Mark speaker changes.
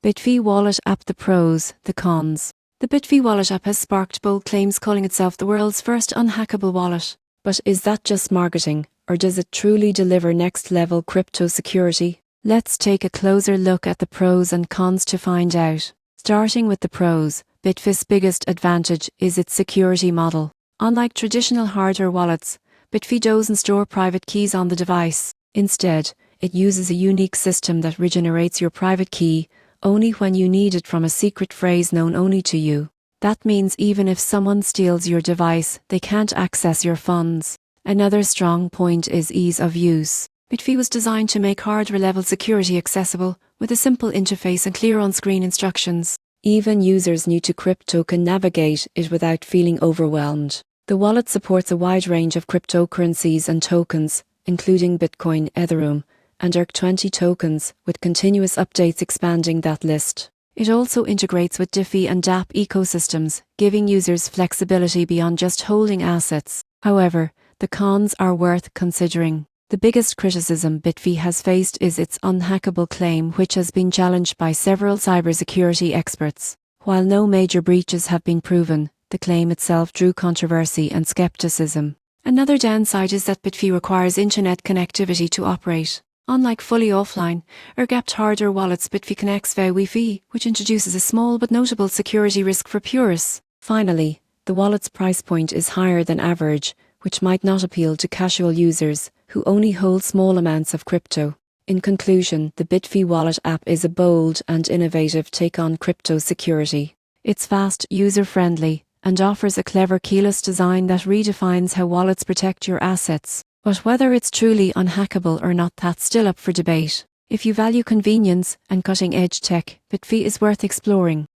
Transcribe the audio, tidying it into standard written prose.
Speaker 1: BitFi Wallet App. The pros, the cons. The BitFi Wallet app has sparked bold claims, calling itself the world's first unhackable wallet. But is that just marketing, or does it truly deliver next-level crypto security? Let's take a closer look at the pros and cons to find out. Starting with the pros, BitFi's biggest advantage is its security model. Unlike traditional hardware wallets, BitFi doesn't store private keys on the device. Instead, it uses a unique system that regenerates your private key only when you need it from a secret phrase known only to you. That means even if someone steals your device, they can't access your funds. Another strong point is ease of use. BitFi was designed to make hardware-level security accessible, with a simple interface and clear on-screen instructions. Even users new to crypto can navigate it without feeling overwhelmed. The wallet supports a wide range of cryptocurrencies and tokens, including Bitcoin, Ethereum, and ERC20 tokens, with continuous updates expanding that list. It also integrates with DeFi and dApp ecosystems, giving users flexibility beyond just holding assets. However, the cons are worth considering. The biggest criticism BitFi has faced is its unhackable claim, which has been challenged by several cybersecurity experts. While no major breaches have been proven, the claim itself drew controversy and skepticism. Another downside is that BitFi requires internet connectivity to operate. Unlike fully offline, air-gapped hardware wallets, BitFi connects via Wi-Fi, which introduces a small but notable security risk for purists. Finally, the wallet's price point is higher than average, which might not appeal to casual users who only hold small amounts of crypto. In conclusion, the BitFi Wallet app is a bold and innovative take on crypto security. It's fast, user-friendly, and offers a clever keyless design that redefines how wallets protect your assets. But whether it's truly unhackable or not, that's still up for debate. If you value convenience and cutting-edge tech, BitFi is worth exploring.